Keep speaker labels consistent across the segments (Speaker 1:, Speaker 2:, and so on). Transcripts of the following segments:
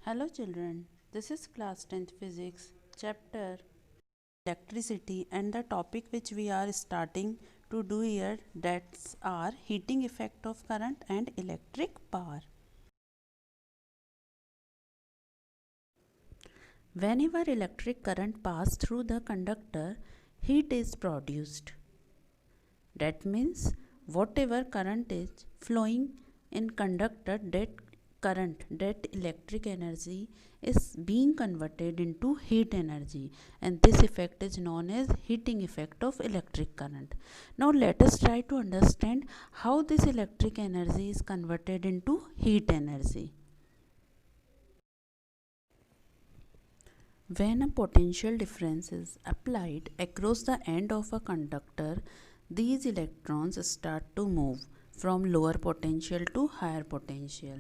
Speaker 1: Hello children, this is class 10th physics chapter electricity and the topic which we are starting to do here that's are heating effect of current and electric power. Whenever electric current passes through the conductor, heat is produced. That means whatever current is flowing in conductor, that electric energy is being converted into heat energy, and this effect is known as heating effect of electric current. Now let us try to understand how this electric energy is converted into heat energy. When a potential difference is applied across the end of a conductor, these electrons start to move from lower potential to higher potential.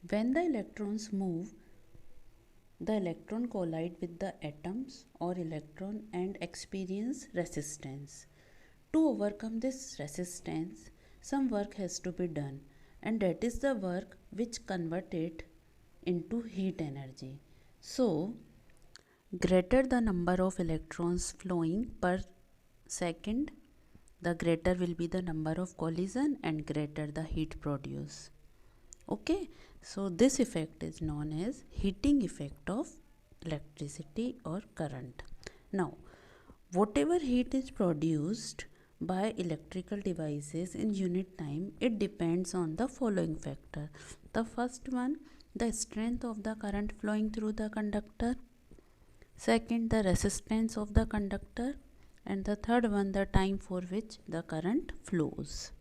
Speaker 1: When the electrons move, the electron collide with the atoms or electron and experience resistance. To overcome this resistance, some work has to be done, and that is the work which convert it into heat energy. So, greater the number of electrons flowing per second, the greater will be the number of collision and greater the heat produced. Okay, so this effect is known as heating effect of electricity or current. Now, whatever heat is produced by electrical devices in unit time, it depends on the following factor. The first one, the strength of the current flowing through the conductor. Second, the resistance of the conductor. And the third one, the time for which the current flows.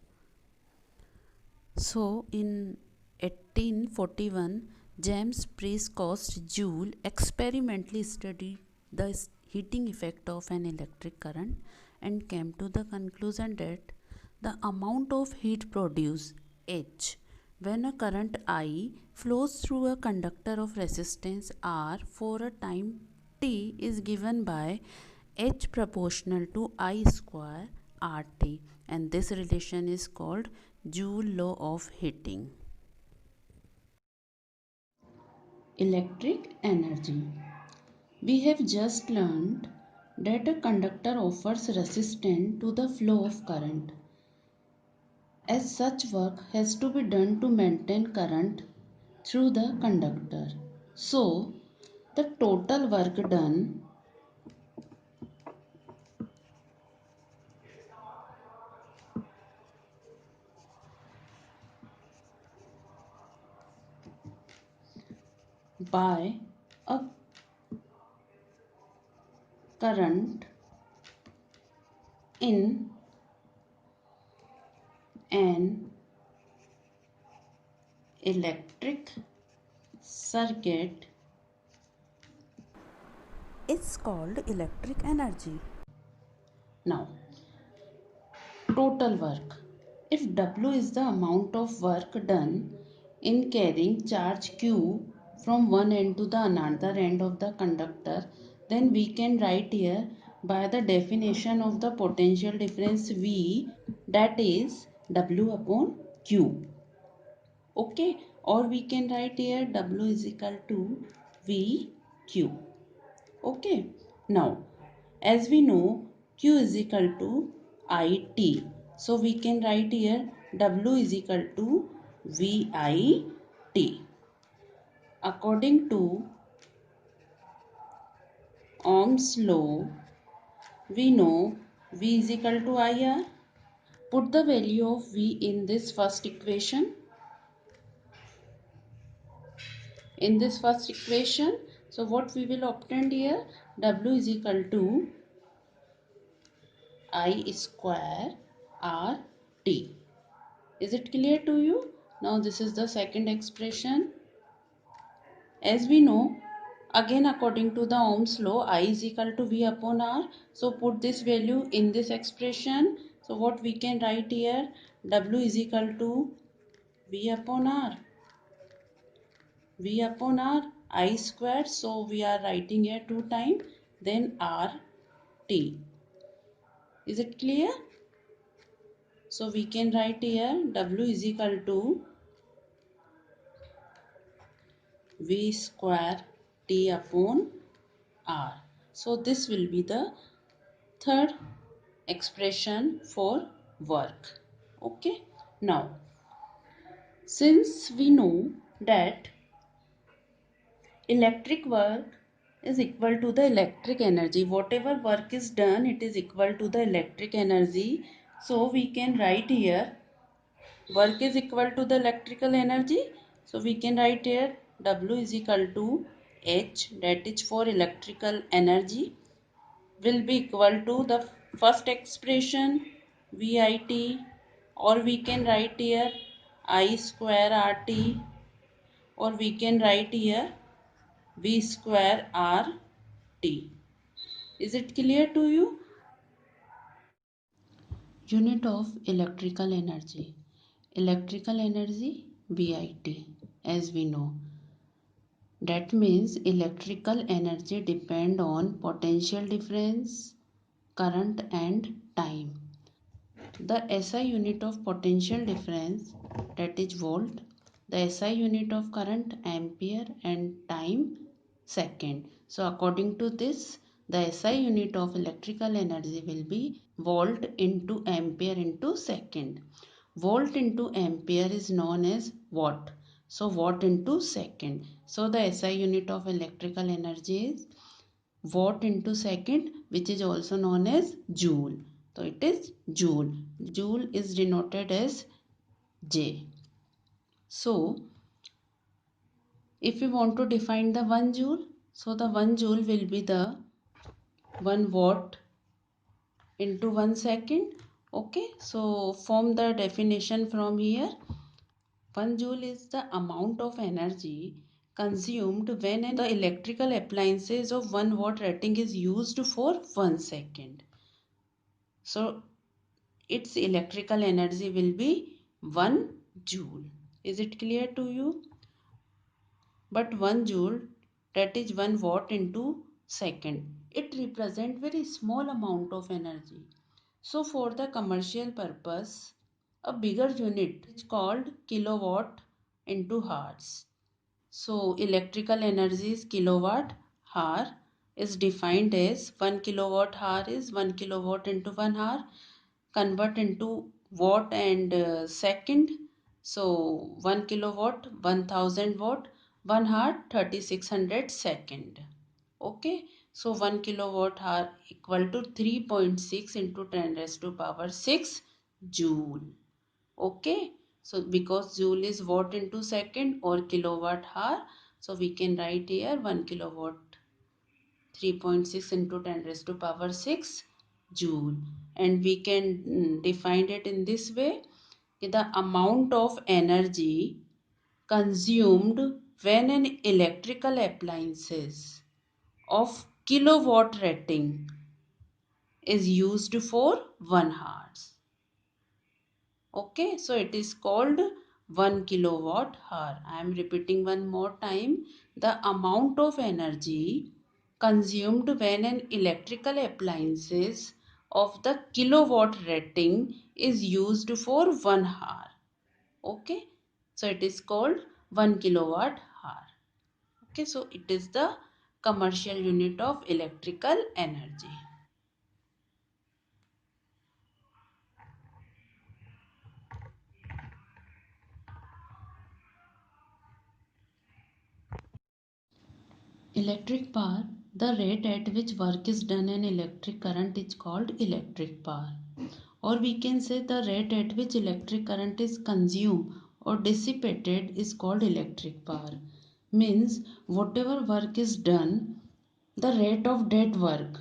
Speaker 1: So, in 1841, James Prescott Joule experimentally studied the heating effect of an electric current and came to the conclusion that the amount of heat produced H when a current I flows through a conductor of resistance R for a time T is given by H proportional to I square RT, and this relation is called Joule law of heating. Electric energy. We have just learned that a conductor offers resistance to the flow of current. As such, work has to be done to maintain current through the conductor. So, the total work done by a current in an electric circuit is called electric energy. Now, total work. If W is the amount of work done in carrying charge Q from one end to the another end of the conductor, then we can write here by the definition of the potential difference V, that is W upon Q. Okay, or we can write here W is equal to VQ. Okay, now as we know Q is equal to IT, so we can write here W is equal to VIT. According to Ohm's law, we know V is equal to IR. Put the value of V in this first equation. So what we will obtain here, W is equal to I square RT. Is it clear to you? Now this is the second expression. As we know, again according to the Ohm's law, I is equal to V upon R. So put this value in this expression. So what we can write here, W is equal to V upon R. V upon R, I square. So we are writing here 2 times, then R T. Is it clear? So we can write here W is equal to V square T upon R. So this will be the third expression for work. Okay. Now, since we know that electric work is equal to the electric energy, whatever work is done, it is equal to the electric energy. So we can write here work is equal to the electrical energy. So we can write here W is equal to H, that is for electrical energy, will be equal to the first expression VIT, or we can write here I square RT, or we can write here V square RT. Is it clear to you? Unit of electrical energy. Electrical energy VIT, as we know. That means electrical energy depend on potential difference, current and time. The SI unit of potential difference, that is volt, the SI unit of current ampere, and time second. So according to this, the SI unit of electrical energy will be volt into ampere into second. Volt into ampere is known as watt. So watt into second. So the SI unit of electrical energy is watt into second, which is also known as joule. So it is joule. Joule is denoted as J. So if we want to define the 1 joule, so the 1 joule will be the 1 watt into 1 second. Okay, so form the definition from here. 1 joule is the amount of energy consumed when the electrical appliances of 1 watt rating is used for 1 second. So its electrical energy will be 1 joule. Is it clear to you? But 1 joule, that is 1 watt into second, it represents very small amount of energy. So for the commercial purpose, a bigger unit is called kilowatt into hours. So electrical energy is kilowatt hour, is defined as 1 kilowatt hour is 1 kilowatt into 1 hour, convert into watt and second. So 1 kilowatt 1000 watt, 1 hour 3600 second. Okay, so 1 kilowatt hour equal to 3.6 into 10 raised to power 6 joule. Okay, so because joule is watt into second or kilowatt hour, so we can write here 1 kilowatt 3.6 into 10 raised to power 6 joule, and we can define it in this way: the amount of energy consumed when an electrical appliances of kilowatt rating is used for 1 hour. Okay, so it is called 1 kilowatt hour. I am repeating one more time. The amount of energy consumed when an electrical appliances of the kilowatt rating is used for 1 hour. Okay, so it is called 1 kilowatt hour. Okay, so it is the commercial unit of electrical energy. Electric power, the rate at which work is done in electric current is called electric power. Or we can say the rate at which electric current is consumed or dissipated is called electric power. Means whatever work is done, the rate of that work.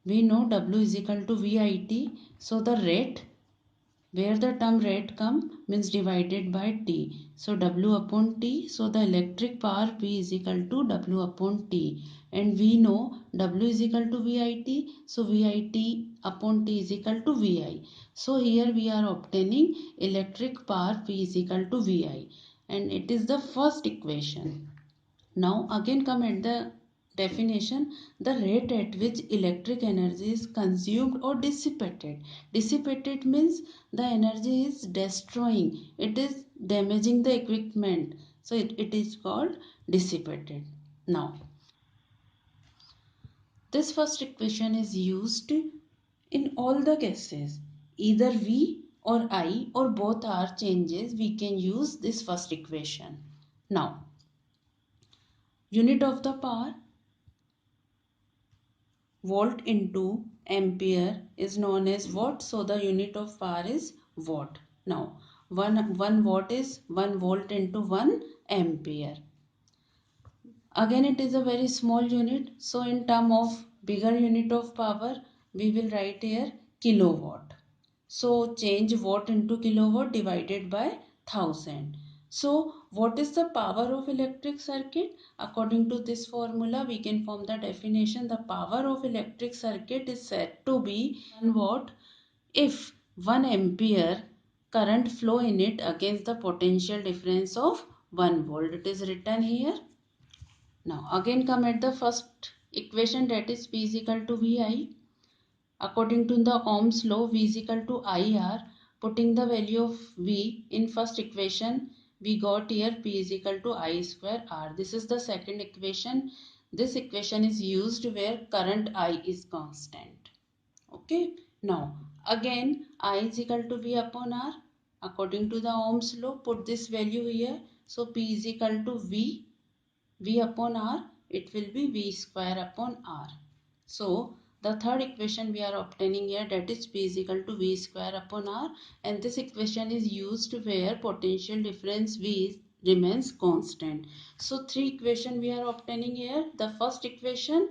Speaker 1: We know W is equal to VIT. So the rate, where the term rate come, means divided by T. So W upon T. So the electric power P is equal to W upon T. And we know W is equal to VIT. So VIT upon T is equal to VI. So here we are obtaining electric power P is equal to VI. And it is the first equation. Now again come at the definition: the rate at which electric energy is consumed or dissipated. Dissipated means the energy is destroying, it is damaging the equipment, So it is called dissipated. Now, this first equation is used in all the cases. Either V or I or both are changes, we can use this first equation. Now, unit of the power, volt into ampere, is known as watt. So the unit of power is watt. Now, 1 watt is 1 volt into 1 ampere. Again, it is a very small unit. So in term of bigger unit of power, we will write here kilowatt. So change watt into kilowatt divided by 1000. So what is the power of electric circuit? According to this formula, we can form the definition. The power of electric circuit is said to be 1 watt if 1 ampere current flow in it against the potential difference of 1 volt. It is written here. Now again come at the first equation, that is P is equal to VI. According to the Ohm's law, V is equal to IR. Putting the value of V in first equation, we got here P is equal to I square R. This is the second equation. This equation is used where current I is constant. Okay. Now again I is equal to V upon R. According to the Ohm's law, put this value here. So P is equal to V upon R, it will be V square upon R. So the third equation we are obtaining here, that is P is equal to V square upon R, and this equation is used where potential difference V remains constant. So three equation we are obtaining here. The first equation,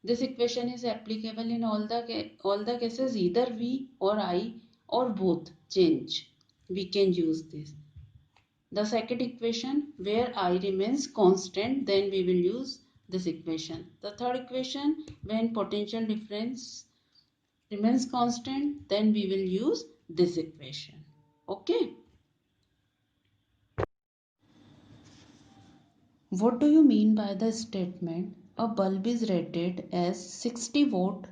Speaker 1: this equation is applicable in all the cases, either V or I or both change. We can use this. The second equation, where I remains constant, then we will use this equation. The third equation, when potential difference remains constant, then we will use this equation. Okay. What do you mean by the statement a bulb is rated as 60 watt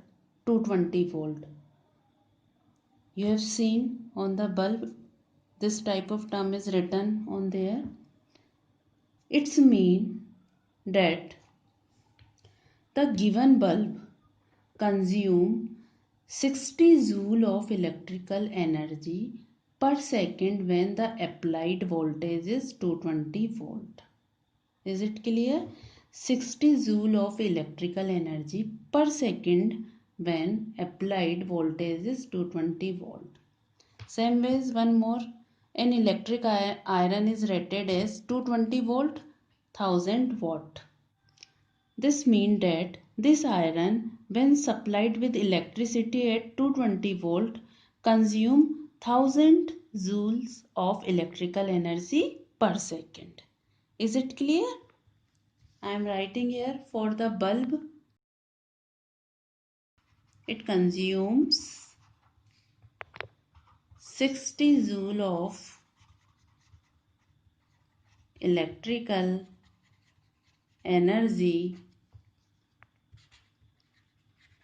Speaker 1: to 20 volt? You have seen on the bulb, this type of term is written on there. It's mean that the given bulb consume 60 joule of electrical energy per second when the applied voltage is 220 volt. Is it clear? 60 joule of electrical energy per second when applied voltage is 220 volt. Same ways, one more. An electric iron is rated as 220 volt, 1000 watt. This means that this iron, when supplied with electricity at 220 volt, consume 1000 joules of electrical energy per second. Is it clear? I am writing here for the bulb. It consumes 60 joule of electrical energy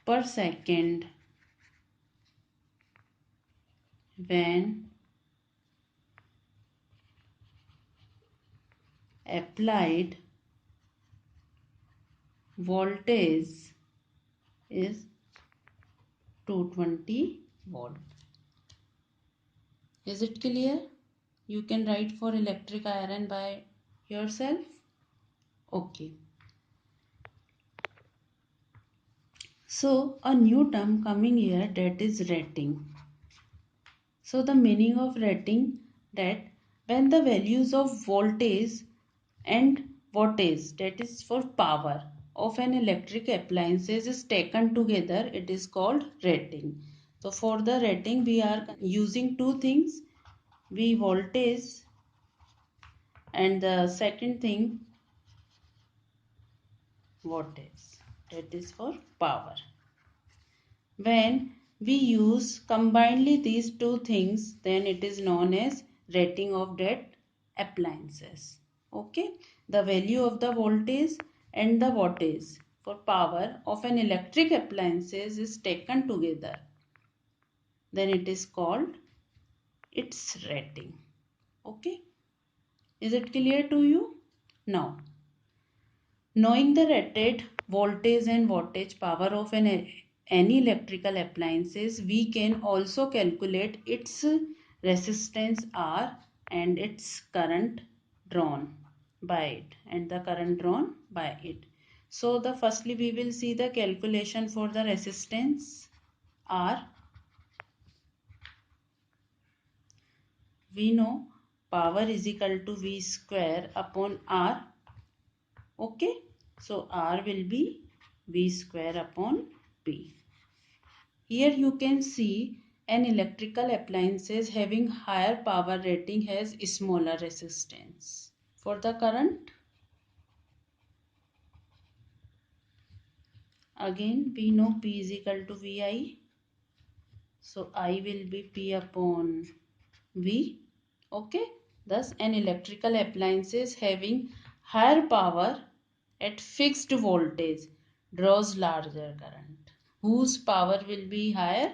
Speaker 1: per second when applied voltage is 220 volt. Is it clear? You can write for electric iron by yourself. Okay. So a new term coming here, that is rating. So the meaning of rating, that when the values of voltage and wattage, that is for power, of an electric appliances is taken together, it is called rating. So for the rating we are using two things, V voltage, and the second thing wattage, that is for power. When we use combinedly these two things, then it is known as rating of that appliances. Okay, the value of the voltage and the wattage for power of an electric appliances is taken together, then it is called its rating. Okay. Is it clear to you? Now, knowing the rated voltage and wattage power of any electrical appliances, we can also calculate its resistance R and its current drawn by it and the current drawn by it. So the firstly we will see the calculation for the resistance R. We know power is equal to V square upon R. Okay, so R will be V square upon P. Here you can see an electrical appliances having higher power rating has smaller resistance. For the current, again we know P is equal to VI. So I will be P upon V. Okay, thus an electrical appliances having higher power at fixed voltage draws larger current. Whose power will be higher?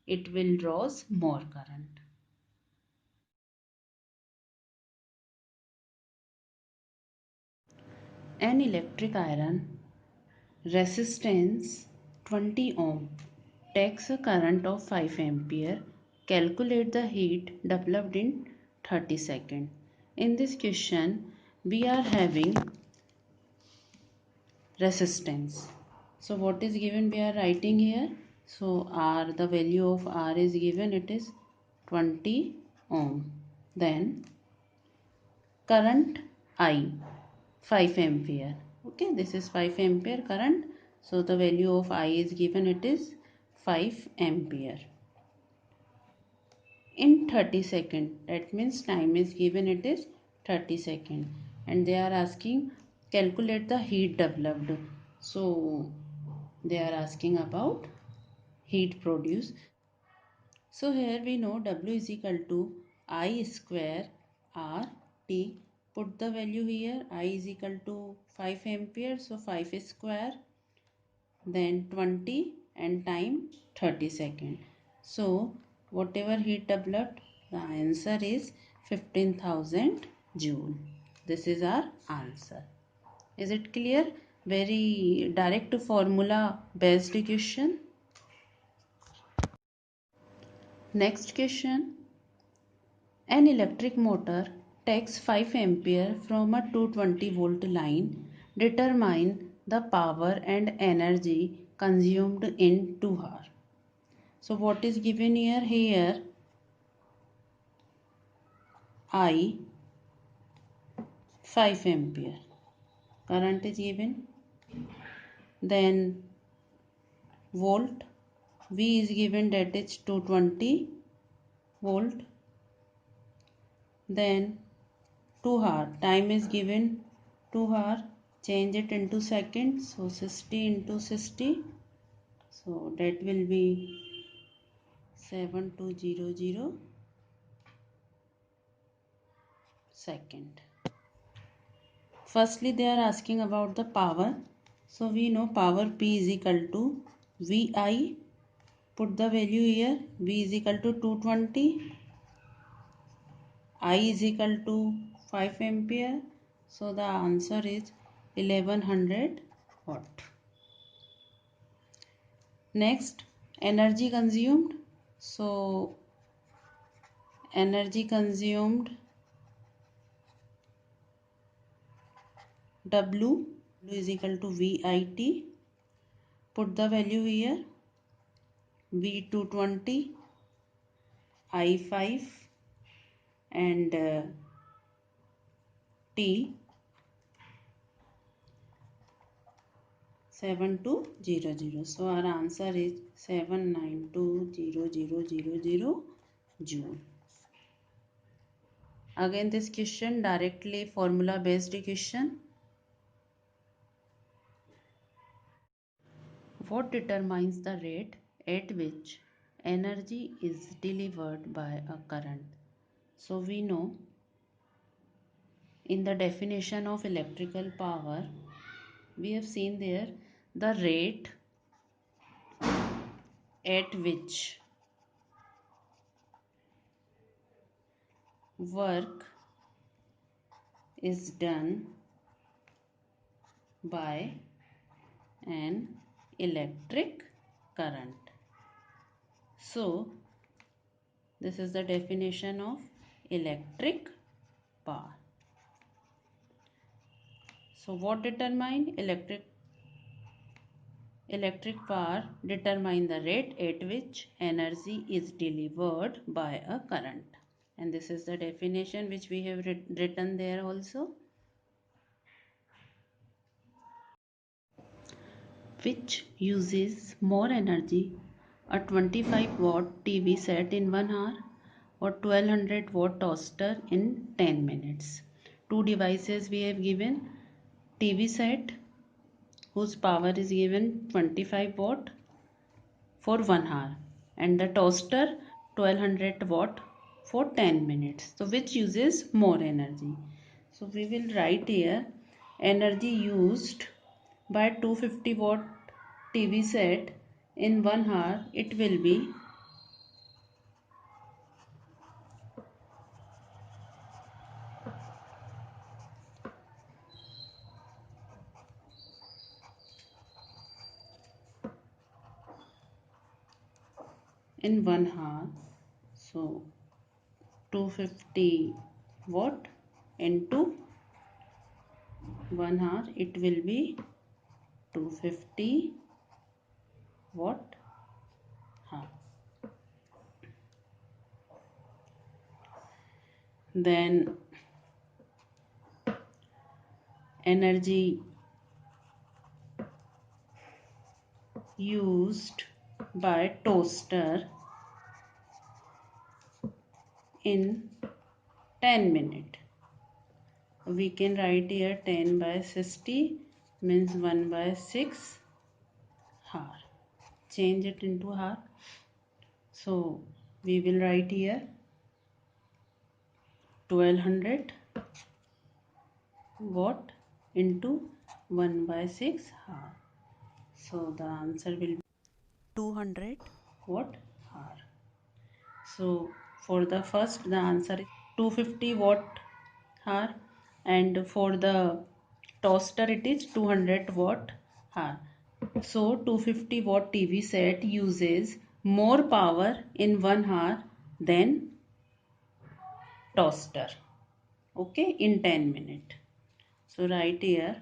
Speaker 1: It will draws more current. An electric iron resistance 20 ohm takes a current of 5 ampere. Calculate the heat developed in 30 seconds. In this question, we are having resistance. So what is given we are writing here. So R, the value of R is given, it is 20 ohm. Then current I 5 ampere. Okay, this is 5 ampere current. So the value of I is given, it is 5 ampere. In 30 second, that means time is given, it is 30 second, and they are asking calculate the heat developed. So they are asking about heat produced. So here we know W is equal to I square R T. Put the value here. I is equal to 5 ampere. So 5 square. Then 20 and time 30 second. So whatever heat developed, the answer is 15,000 joule. This is our answer. Is it clear? Very direct formula based question. Next question. An electric motor takes 5 ampere from a 220 volt line. Determine the power and energy consumed in 2 hours. So what is given here? Here I 5 ampere current is given. Then volt V is given, that is 220 volt. Then 2 hour time is given, 2 hour. Change it into seconds, so 60 into 60, so that will be 7200 second. Firstly they are asking about the power. So we know power P is equal to VI. Put the value here. V is equal to 220. I is equal to 5 ampere. So the answer is 1100 watt. Next, energy consumed. So energy consumed W is equal to VIT. Put the value here. V220, I5 and T 7200. So our answer is 7920000 joule. Again this question directly formula based question. What determines the rate at which energy is delivered by a current? So we know in the definition of electrical power we have seen there the rate at which work is done by an electric current. So this is the definition of electric power. So what determine electric power? Determine the rate at which energy is delivered by a current. And this is the definition which we have written there also. Which uses more energy, a 25 watt TV set in 1 hour or 1200 watt toaster in 10 minutes. Two devices we have given: TV set whose power is given 25 watt for 1 hour and the toaster 1200 watt for 10 minutes. So which uses more energy? So we will write here energy used by 250 watt TV set in 1 hour. It will be in 1 hour. So 250 watt into 1 hour, it will be 250 watt hour. Then energy used by toaster in 10 minutes. We can write here 10 by 60 means 1 by 6 hour. Change it into hour. So we will write here 1200 watt into 1 by 6 hour. So the answer will be 200 watt hour. So for the first, the answer is 250 watt hour, and for the toaster it is 200 watt hour. So 250 watt TV set uses more power in 1 hour than toaster, okay, in 10 minutes. So write here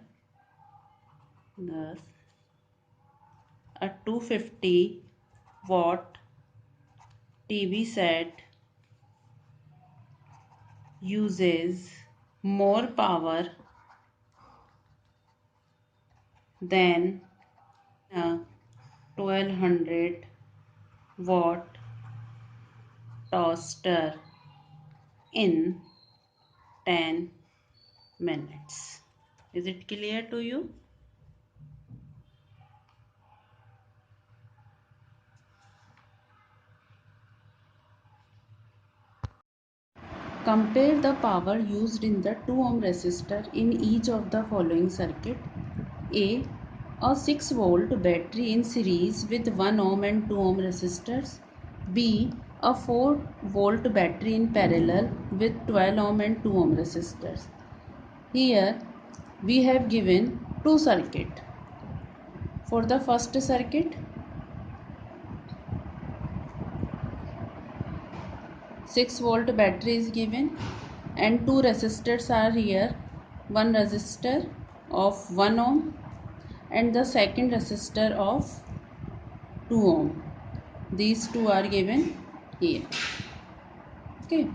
Speaker 1: thus a 250 watt TV set uses more power than a 1200 watt toaster in 10 minutes. Is it clear to you? Compare the power used in the 2 ohm resistor in each of the following circuit. A 6 volt battery in series with 1 ohm and 2 ohm resistors. B. A 4 volt battery in parallel with 12 ohm and 2 ohm resistors. Here we have given two circuits. For the first circuit, 6 volt battery is given and two resistors are here. One resistor of 1 ohm and the second resistor of 2 ohm. These two are given here. Okay.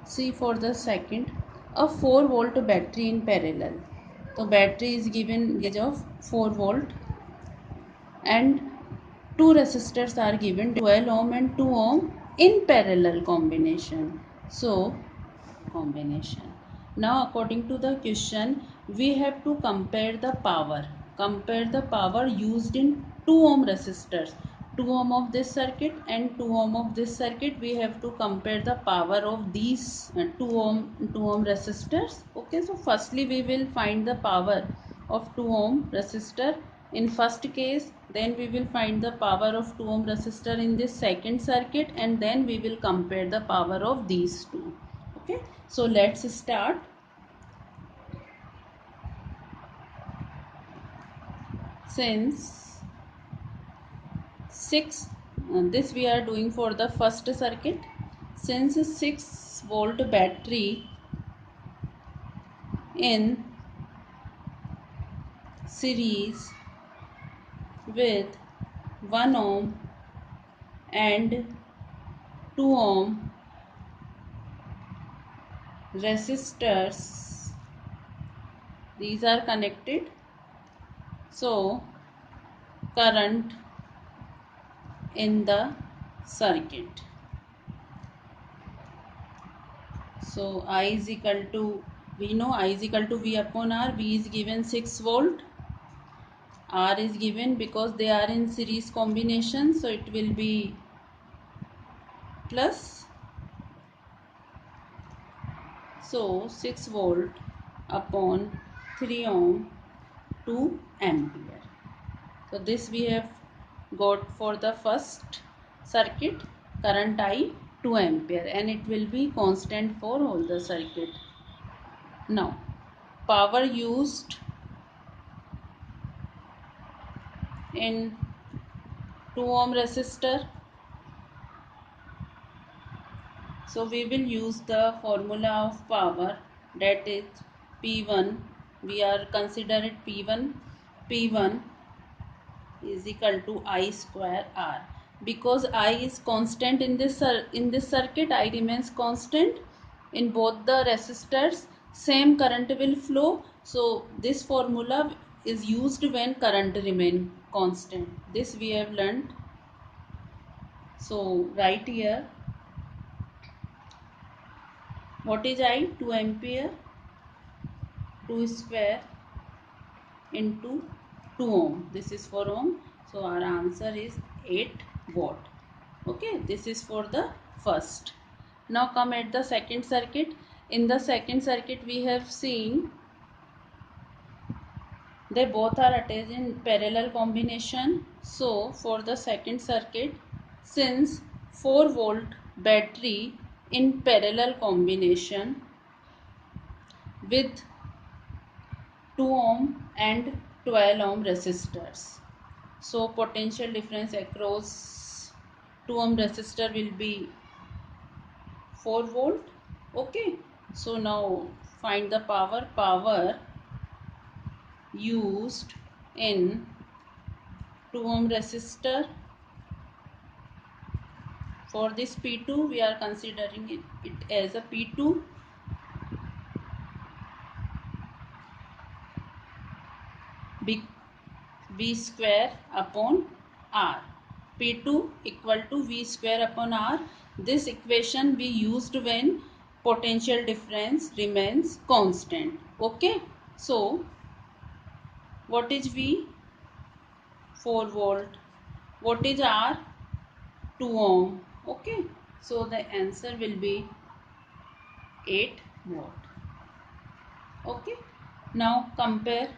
Speaker 1: See, for the second, a 4 volt battery in parallel. So battery is given voltage of 4 volt and two resistors are given 12 ohm and 2 ohm in parallel combination. So combination. Now according to the question, we have to compare the power. Compare the power used in 2 ohm resistors. 2 ohm of this circuit and 2 ohm of this circuit. We have to compare the power of these 2 ohm resistors. Okay, so firstly we will find the power of 2 ohm resistor in first case, then we will find the power of 2 ohm resistor in this second circuit, and then we will compare the power of these two. Okay, so let's start. since 6 this we are doing for the first circuit. Since 6-volt battery in series with 1 ohm and 2 ohm resistors, these are connected, so current in the circuit. So I is equal to, we know I is equal to V upon R. V is given 6 volt, R is given because they are in series combination, so it will be plus, so 6 volt upon 3 ohm 2 ampere. So this we have got for the first circuit, current I 2 ampere, and it will be constant for all the circuit. Now power used in 2 ohm resistor, so we will use the formula of power, that is P1, we are consider it P1. P1 is equal to I square R, because I is constant in this circuit, I remains constant in both the resistors, same current will flow, so this formula is used when current remain constant. This we have learned. So right here, what is I? 2 ampere, 2 square into 2 ohm, this is for ohm, so our answer is 8 watt. Okay, this is for the first. Now come at the second circuit. In the second circuit we have seen they both are attached in parallel combination. So for the second circuit, since 4 volt battery in parallel combination with 2 ohm and 12 ohm resistors, so potential difference across 2 ohm resistor will be 4 volt. Okay, so now find the power used in 2 ohm resistor. For this P2 we are considering it as a P2, big V square upon R. P2 equal to V square upon R. This equation we used when potential difference remains constant. Okay. So what is V? 4 volt. What is R? 2 ohm. Okay. So the answer will be 8 watt. Okay. Now compare.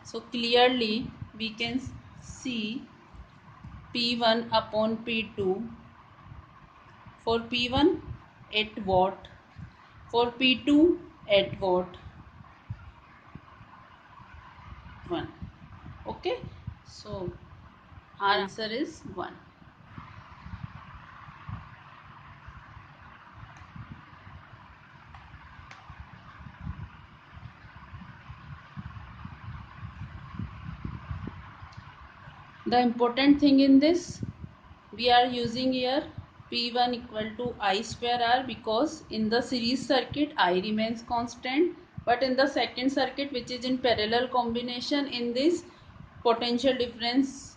Speaker 1: So clearly we can see P1 upon P2. For P1 8 watt, for P2 8 watt 1. Okay, so our answer is 1. The important thing in this, we are using here P1 equal to I square R, because in the series circuit I remains constant, but in the second circuit which is in parallel combination, in this potential difference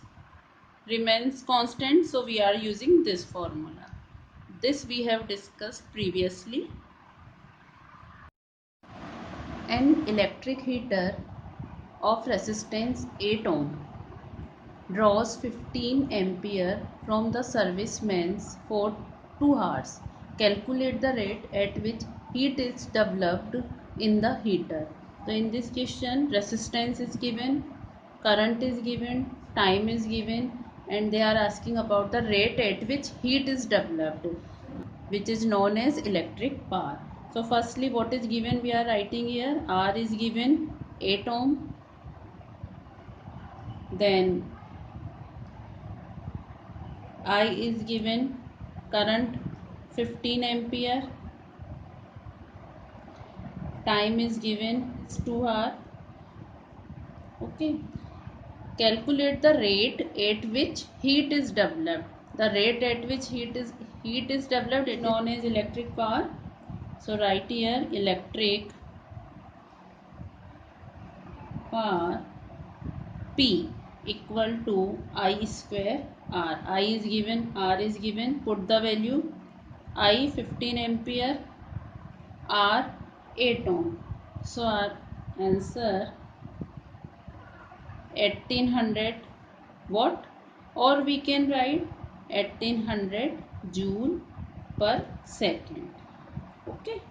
Speaker 1: remains constant, so we are using this formula. This we have discussed previously. An electric heater of resistance 8 ohm draws 15 ampere from the serviceman's for 2 hours. Calculate the rate at which heat is developed in the heater. So in this question, resistance is given, current is given, time is given, and they are asking about the rate at which heat is developed, which is known as electric power. So firstly, what is given we are writing here, R is given 8 ohm, Then I is given, current 15 ampere, time is given, it's 2 hours. Okay, calculate the rate at which heat is developed. The rate at which heat is developed is known as electric power. So write here electric power P equal to I square R. I is given, R is given. Put the value. I 15 ampere, R 8 ohm. So our answer 1800 watt, or we can write 1800 joule per second. Okay.